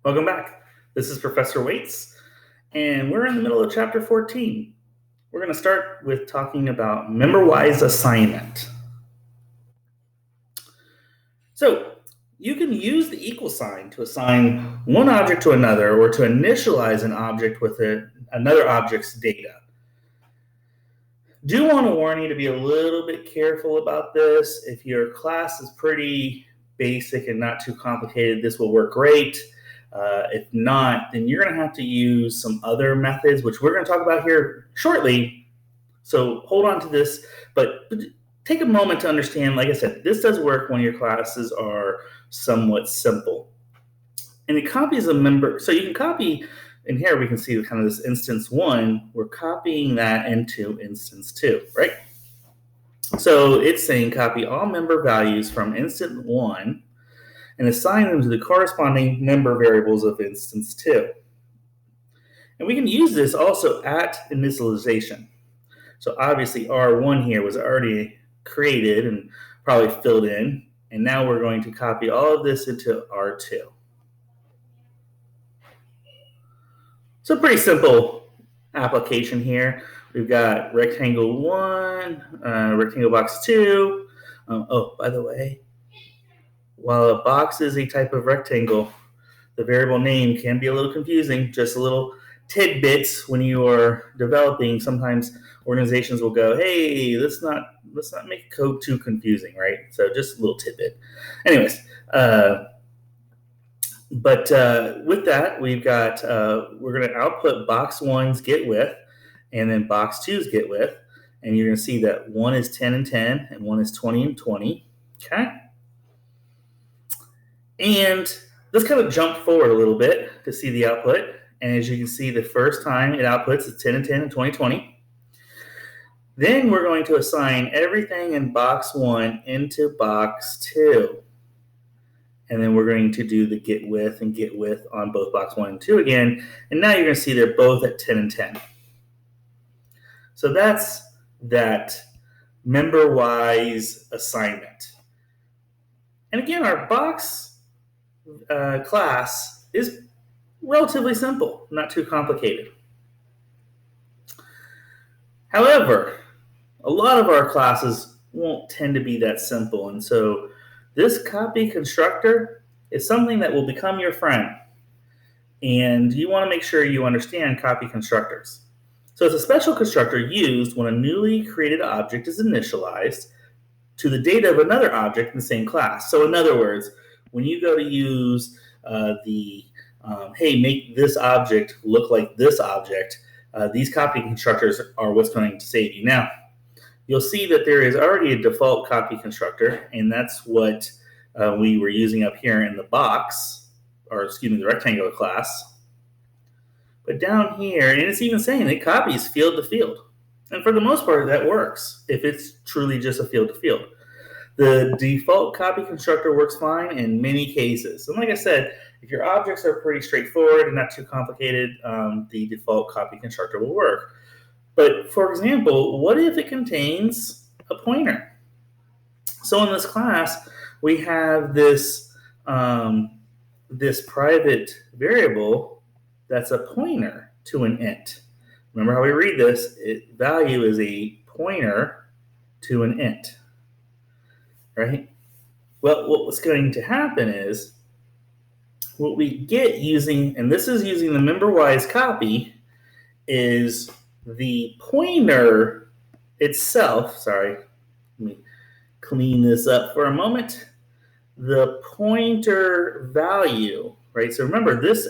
Welcome back. This is Professor Waits, and we're in the middle of chapter 14. We're going to start with talking about member-wise assignment. So you can use the equal sign to assign one object to another or to initialize an object with another object's data. Do want to warn you to be a little bit careful about this. If your class is pretty basic and not too complicated, this will work great. If not, then you're going to have to use some other methods, which we're going to talk about here shortly. So hold on to this, but take a moment to understand, like I said, this does work when your classes are somewhat simple. And it copies a member, so you can copy, and here we can see kind of this instance 1, we're copying that into instance 2, right? So it's saying copy all member values from instance 1 and assign them to the corresponding member variables of instance 2. And we can use this also at initialization. So obviously R1 here was already created and probably filled in, and now we're going to copy all of this into R2. So pretty simple application here. We've got rectangle 1, rectangle box 2. Oh, by the way, while a box is a type of rectangle, the variable name can be a little confusing. Just a little tidbits when you are developing. Sometimes organizations will go, "Hey, let's not make code too confusing," right? So just a little tidbit. Anyways, but with that, we've got we're going to output box 1's get width, and then box 2's get width, and you're going to see that 1 is 10 and 10, and 1 is 20 and 20. Okay. And let's kind of jump forward a little bit to see the output. And as you can see, the first time it outputs is 10 and 10 and 20, 20. Then we're going to assign everything in box 1 into box 2. And then we're going to do the get width and get width on both box 1 and 2 again. And now you're going to see they're both at 10 and 10. So that's that member-wise assignment. And again, our box class is relatively simple, not too complicated. However, a lot of our classes won't tend to be that simple, and so this copy constructor is something that will become your friend, and you want to make sure you understand copy constructors. So it's a special constructor used when a newly created object is initialized to the data of another object in the same class. So in other words, when you go to use hey, make this object look like this object, these copy constructors are what's going to save you. Now, you'll see that there is already a default copy constructor, and that's what we were using up here in the box, or excuse me, the rectangular class. But down here, and it's even saying it copies field to field. And for the most part, that works if it's truly just a field to field. The default copy constructor works fine in many cases. And like I said, if your objects are pretty straightforward and not too complicated, the default copy constructor will work. But for example, what if it contains a pointer? So in this class, we have this, this private variable that's a pointer to an int. Remember how we read this? Value is a pointer to an int. Right? Well, what's going to happen is what we get using, and this is using the member-wise copy, is the pointer itself. Sorry, let me clean this up for a moment. The pointer value, right? So remember, this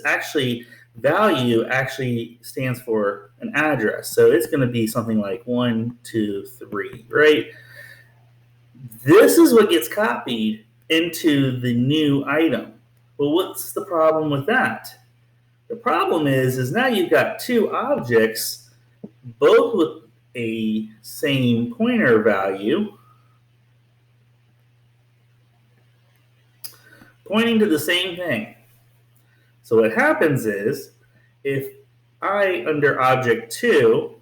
value actually stands for an address. So it's going to be something like 1, 2, 3, right? This is what gets copied into the new item. Well, what's the problem with that? The problem is now you've got two objects, both with a same pointer value, pointing to the same thing. So what happens is, if I, under object 2,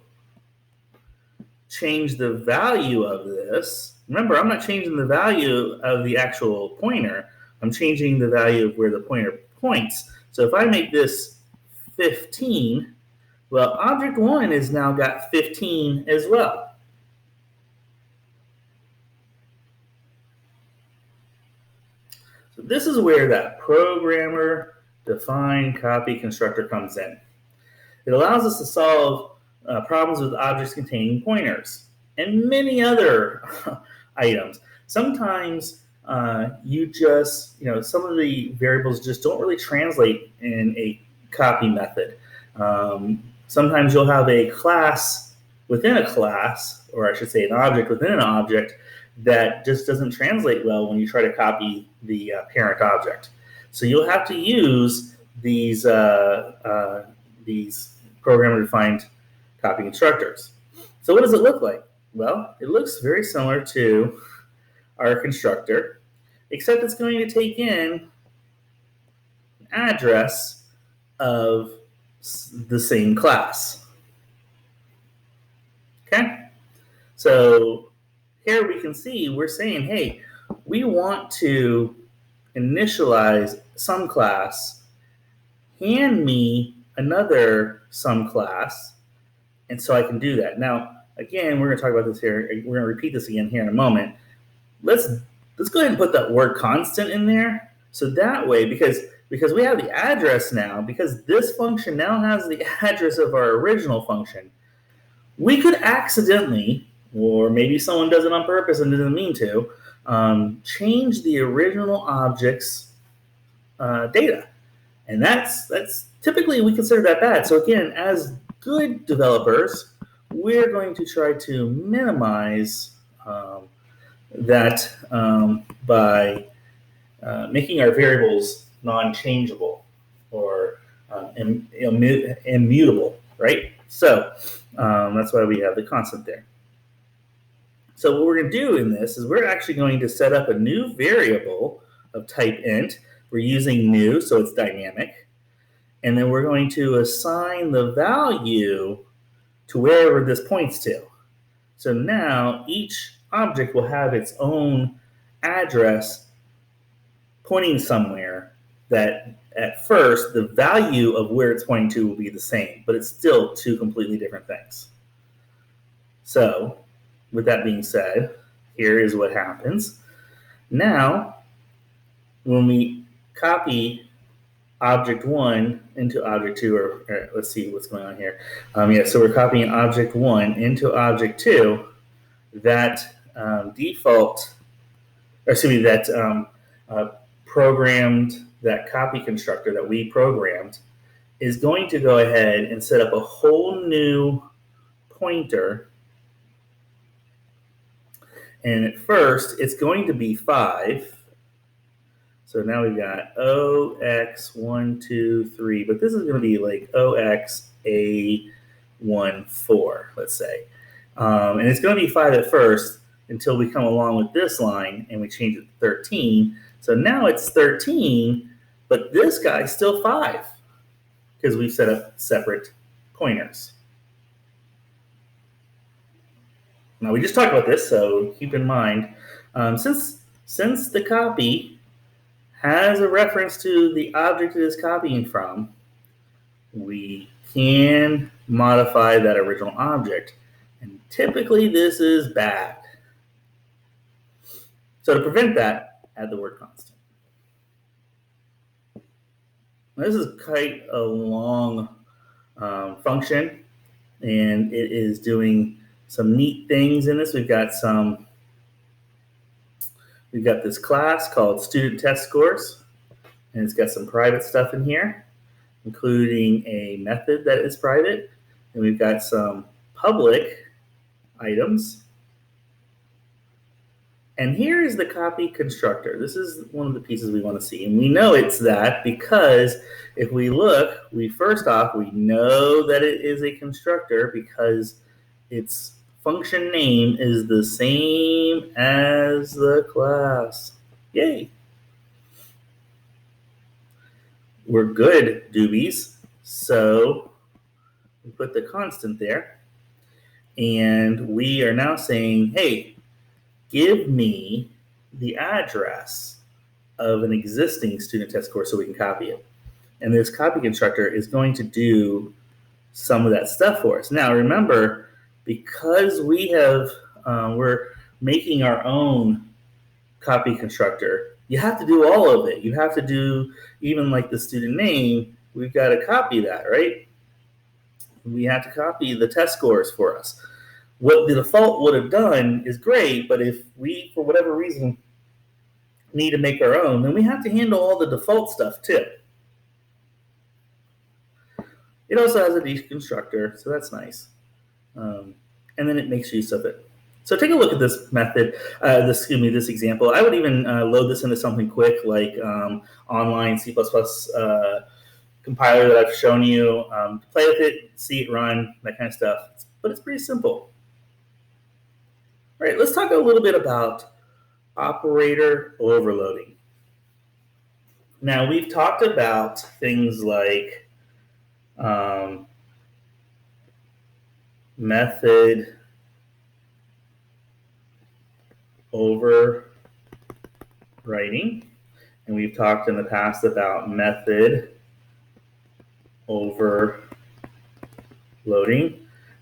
change the value of this, remember, I'm not changing the value of the actual pointer. I'm changing the value of where the pointer points. So if I make this 15, well, object 1 has now got 15 as well. So this is where that programmer-defined copy constructor comes in. It allows us to solve problems with objects containing pointers and many other items. Sometimes some of the variables just don't really translate in a copy method. Sometimes you'll have a class within a class, or I should say an object within an object, that just doesn't translate well when you try to copy the parent object. So you'll have to use these programmer-defined copy constructors. So what does it look like? Well, it looks very similar to our constructor, except it's going to take in an address of the same class. Okay? So here we can see we're saying, hey, we want to initialize some class, hand me another some class, and so I can do that. Now, again, we're going to talk about this here. We're going to repeat this again here in a moment. Let's go ahead and put that word constant in there. So that way, because we have the address now, because this function now has the address of our original function, we could accidentally, or maybe someone does it on purpose and doesn't mean to, change the original object's data. And that's typically we consider that bad. So again, as good developers, we're going to try to minimize that by making our variables non-changeable or immutable, right? So that's why we have the constant there. So what we're going to do in this is we're actually going to set up a new variable of type int. We're using new, so it's dynamic. And then we're going to assign the value to wherever this points to. So now each object will have its own address pointing somewhere that at first the value of where it's pointing to will be the same, but it's still two completely different things. So with that being said, here is what happens. Now, when we copy object 1 into object 2, or let's see what's going on here. So we're copying object 1 into object 2. That programmed, that copy constructor that we programmed is going to go ahead and set up a whole new pointer. And at first, it's going to be 5. So now we've got OX123, but this is going to be like OXA14, let's say. And it's going to be 5 at first until we come along with this line and we change it to 13. So now it's 13, but this guy's still 5 because we've set up separate pointers. Now we just talked about this, so keep in mind, since the copy has a reference to the object it is copying from, we can modify that original object. And typically this is bad. So to prevent that, add the word constant. Now, this is quite a long function, and it is doing some neat things in this. We've got this class called student test scores, and it's got some private stuff in here, including a method that is private, and we've got some public items. And here is the copy constructor. This is one of the pieces we want to see, and we know it's that because if we look, first off, we know that it is a constructor because its function name is the same as the class. Yay! We're good, doobies. So we put the constant there. And we are now saying, hey, give me the address of an existing student test score so we can copy it. And this copy constructor is going to do some of that stuff for us. Now, remember, because we're making our own copy constructor, you have to do all of it. You have to do even like the student name. We've got to copy that, right? We have to copy the test scores for us. What the default would have done is great, but if we, for whatever reason, need to make our own, then we have to handle all the default stuff too. It also has a deconstructor, so that's nice. And then it makes use of it. So take a look at this method, this example. I would even load this into something quick like online C++ compiler that I've shown you. Play with it, see it run, that kind of stuff. But it's pretty simple. All right, let's talk a little bit about operator overloading. Now, we've talked about things like method overwriting, and we've talked in the past about method overloading.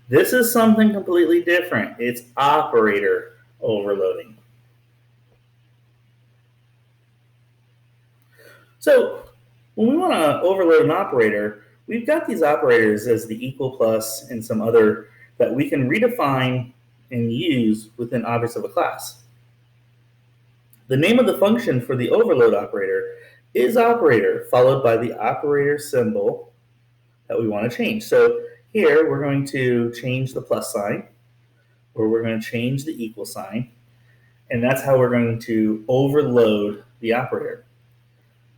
This is something completely different. It's operator overloading. So when we want to overload an operator, we've got these operators as the equal, plus, and some other that we can redefine and use within objects of a class. The name of the function for the overload operator is operator, followed by the operator symbol that we want to change. So here we're going to change the plus sign, or we're going to change the equal sign, and that's how we're going to overload the operator.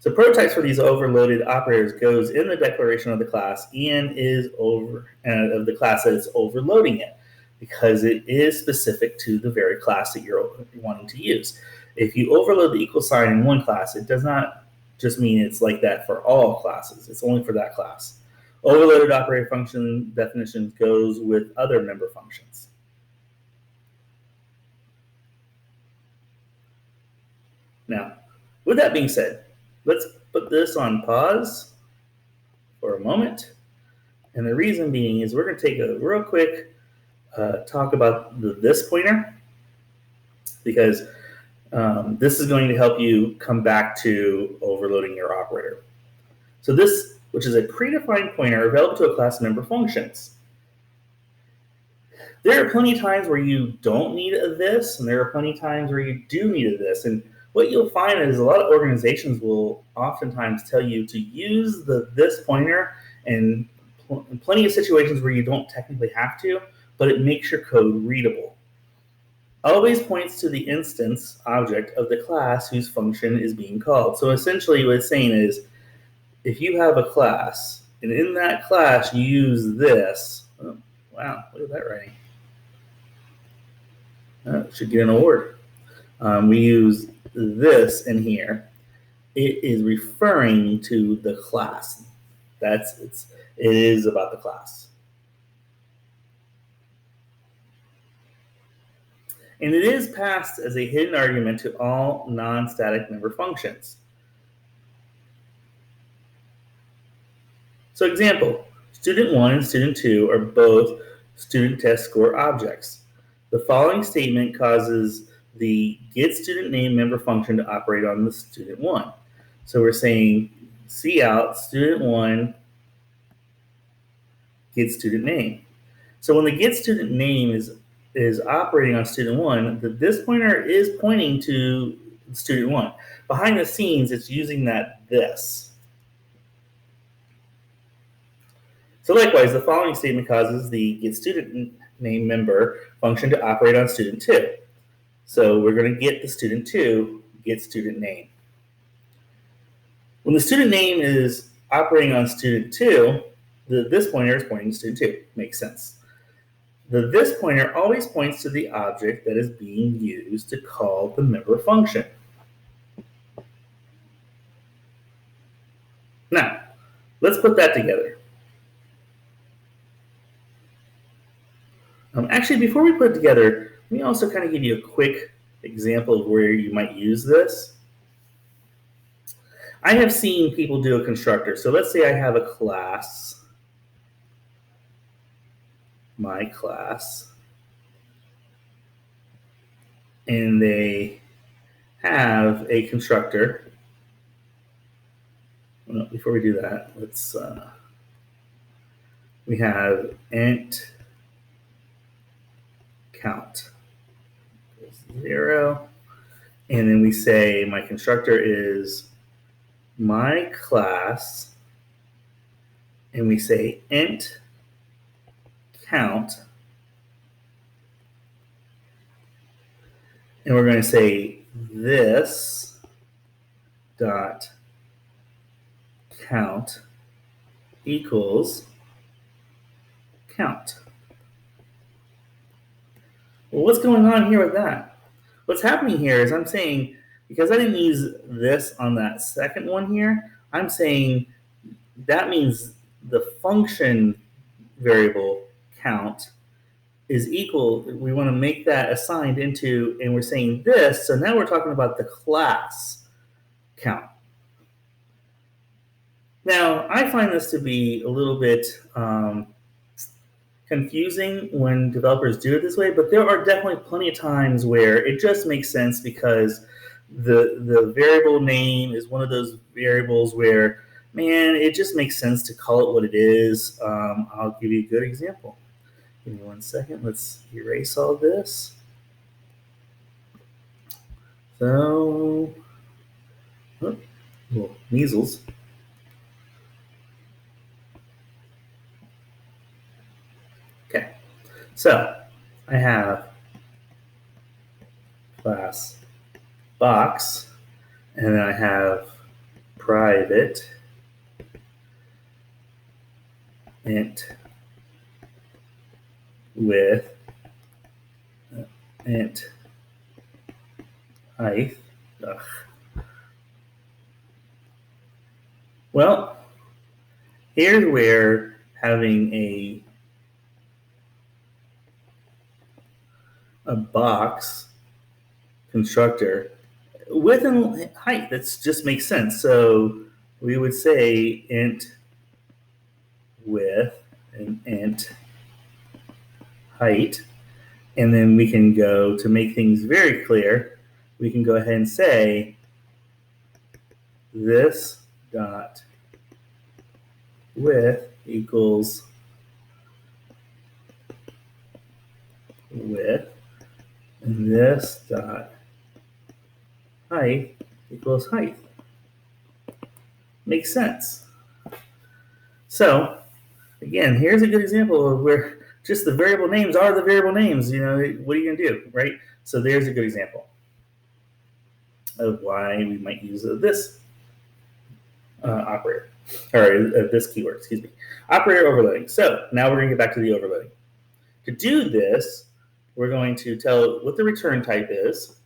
So prototypes for these overloaded operators goes in the declaration of the class and is of the class that it's overloading it, because it is specific to the very class that you're wanting to use. If you overload the equal sign in one class, it does not just mean it's like that for all classes. It's only for that class. Overloaded operator function definition goes with other member functions. Now, with that being said, let's put this on pause for a moment. And the reason being is we're going to take a real quick talk about this pointer, because this is going to help you come back to overloading your operator. So this, which is a predefined pointer available to a class member functions. There are plenty of times where you don't need a this, and there are plenty of times where you do need a this. And what you'll find is a lot of organizations will oftentimes tell you to use the this pointer in plenty of situations where you don't technically have to, but it makes your code readable. Always points to the instance object of the class whose function is being called. So essentially what it's saying is, if you have a class, and in that class you use this, oh, wow, look at that writing. It should get an award. We use this in here. It is referring to the class. It is about the class. And it is passed as a hidden argument to all non-static member functions. So example, student 1 and student 2 are both student test score objects. The following statement causes the getStudentName member function to operate on the student 1. So we're saying cout student 1 getStudentName. So when the getStudentName is operating on student 1, this pointer is pointing to student 1. Behind the scenes, it's using that this. So likewise, the following statement causes the getStudentName member function to operate on student 2. So we're going to get the student 2 getStudentName. When the student name is operating on student 2, this pointer is pointing to student 2. Makes sense. The this pointer always points to the object that is being used to call the member function. Now, let's put that together. Actually, before we put it together, let me also kind of give you a quick example of where you might use this. I have seen people do a constructor. So let's say I have a class, my class, and they have a constructor. Well, before we do that, we have int count 0, and then we say my constructor is my class, and we say int count, and we're going to say this dot count equals count. Well, what's going on here with that? What's happening here is I'm saying, because I didn't use this on that second one here, I'm saying that means the function variable count is equal. We want to make that assigned into, and we're saying this, so now we're talking about the class count. Now, I find this to be a little bit confusing when developers do it this way, but there are definitely plenty of times where it just makes sense because the variable name is one of those variables where, man, it just makes sense to call it what it is. I'll give you a good example. Give me 1 second. Let's erase all this. So, well, measles. Okay, so I have class box, and then I have private int with int height. Ugh. Well, here's where having a box constructor with a height, that just makes sense. So we would say int width and int height, and then we can go, to make things very clear, we can go ahead and say this dot width equals width, and this dot height equals height. Makes sense. So again, here's a good example of where just the variable names are the variable names. You know, what are you gonna do, right? So there's a good example of why we might use this operator, or this keyword, excuse me. Operator overloading. So now we're gonna get back to the overloading. To do this, we're going to tell what the return type is,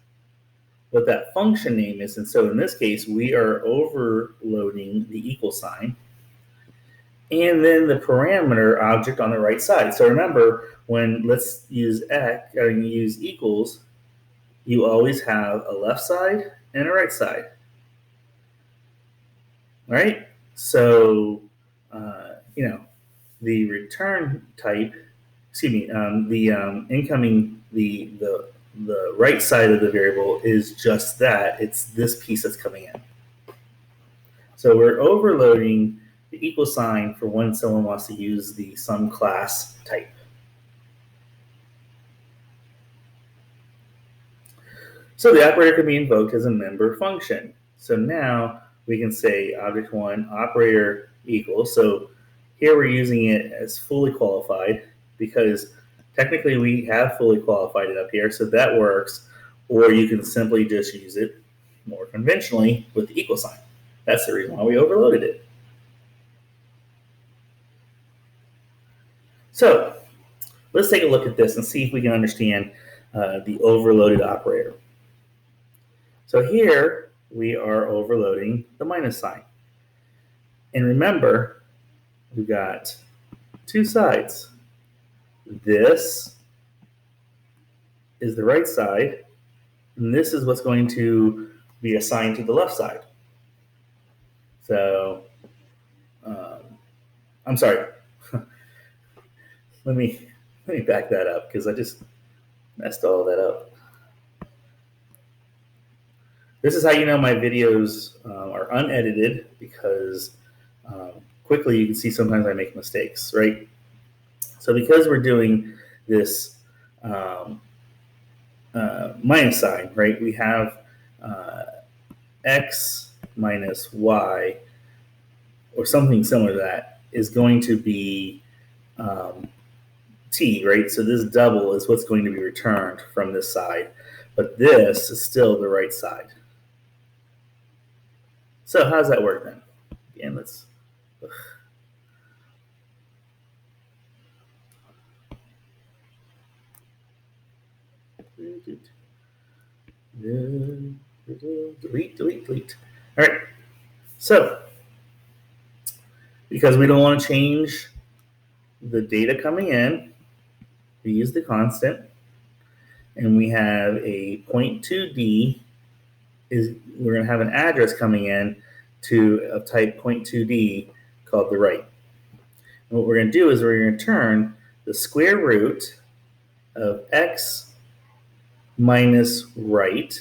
what that function name is, and so in this case, we are overloading the equal sign, and then the parameter object on the right side. So remember, when let's use use equals, you always have a left side and a right side. All right? So, the return type, the incoming, the right side of the variable is just that. It's this piece that's coming in. So we're overloading the equal sign for when someone wants to use the sum class type. So the operator can be invoked as a member function. So now we can say object1 operator equals. So here we're using it as fully qualified because technically we have fully qualified it up here, so that works. Or you can simply just use it more conventionally with the equal sign. That's the reason why we overloaded it. So let's take a look at this and see if we can understand the overloaded operator. So here we are overloading the minus sign. And remember, we've got two sides. This is the right side, and this is what's going to be assigned to the left side. So I'm sorry. let me back that up because I just messed all that up. This is how you know my videos are unedited because quickly you can see sometimes I make mistakes, right? So because we're doing this minus sign, right, we have x minus y or something similar to that is going to be t, right? So this double is what's going to be returned from this side, but this is still the right side. So how does that work then? Again, let's. Delete. All right. So because we don't want to change the data coming in, we use the constant, and we have a 0.2d is we're going to have an address coming in to a type 0.2d called the right. And what we're going to do is we're going to turn the square root of x minus right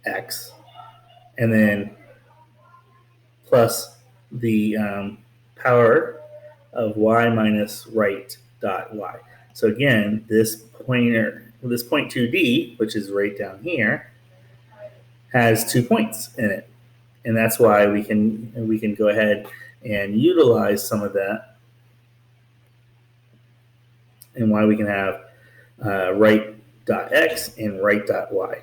x, and then plus the power of y minus right dot y. So again, this pointer, this 0.2d, which is right down here, has 2 points in it, and that's why we can go ahead and utilize some of that, and why we can have right dot x and right dot y.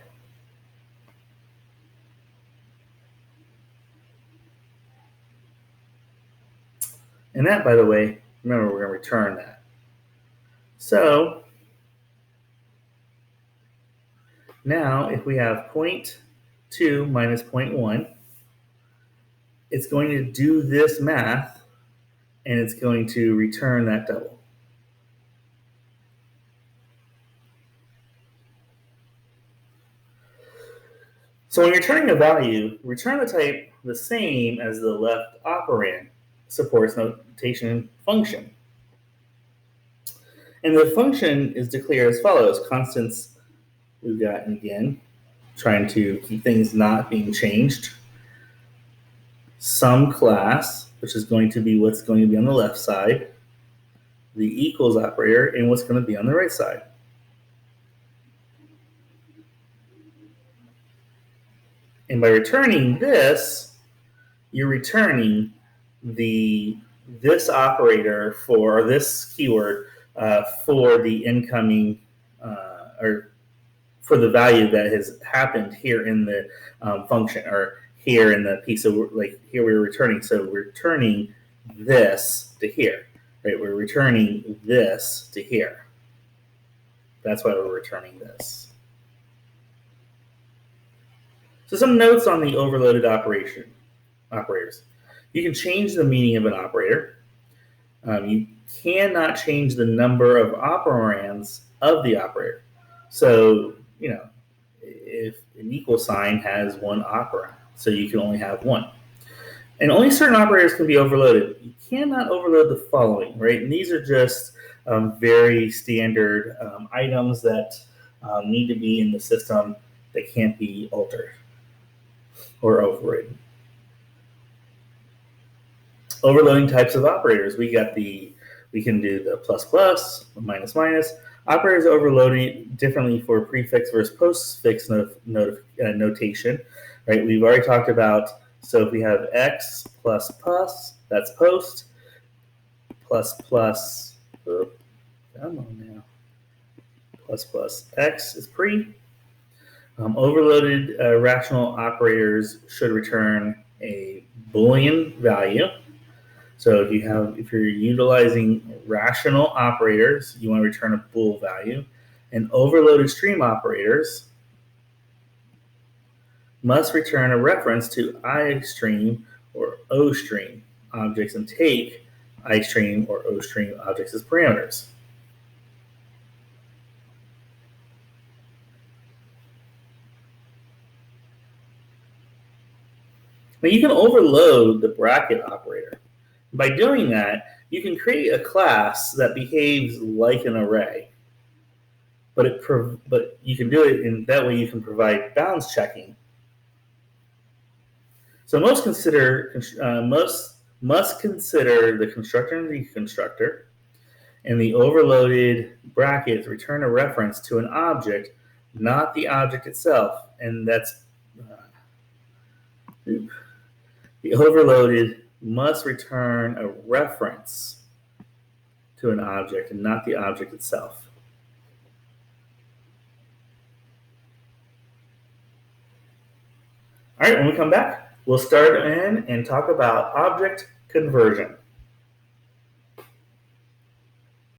And that, by the way, remember we're going to return that. So now if we have 0.2 minus 0.1, it's going to do this math and it's going to return that double. So when you're returning a value, return the type the same as the left operand supports notation function. And the function is declared as follows. Constants we've got, again, trying to keep things not being changed. Sum class, which is going to be what's going to be on the left side, the equals operator, and what's going to be on the right side. And by returning this, you're returning this operator for this keyword for the incoming or for the value that has happened here in the function or here in the piece of like here we're returning. So we're returning this to here, right? We're returning this to here. That's why we're returning this. So some notes on the overloaded operators. You can change the meaning of an operator. You cannot change the number of operands of the operator. So, if an equal sign has one operand, so you can only have one. And only certain operators can be overloaded. You cannot overload the following, right? And these are just very standard items that need to be in the system that can't be altered or overridden. Overloading types of operators. We can do the plus plus, minus minus. Operators overloading differently for prefix versus postfix notation, right? We've already talked about, so if we have x plus plus, that's post, plus, come on now, plus x is pre. Overloaded rational operators should return a Boolean value. So if you're utilizing rational operators, you want to return a bool value. And overloaded stream operators must return a reference to iStream or OStream objects and take iStream or OStream objects as parameters. Now you can overload the bracket operator. By doing that, you can create a class that behaves like an array, but you can do it in that way. You can provide bounds checking. So most must consider the constructor and the deconstructor, and the overloaded brackets return a reference to an object, not the object itself, and that's the overloaded must return a reference to an object and not the object itself. All right, when we come back, we'll start in and talk about object conversion.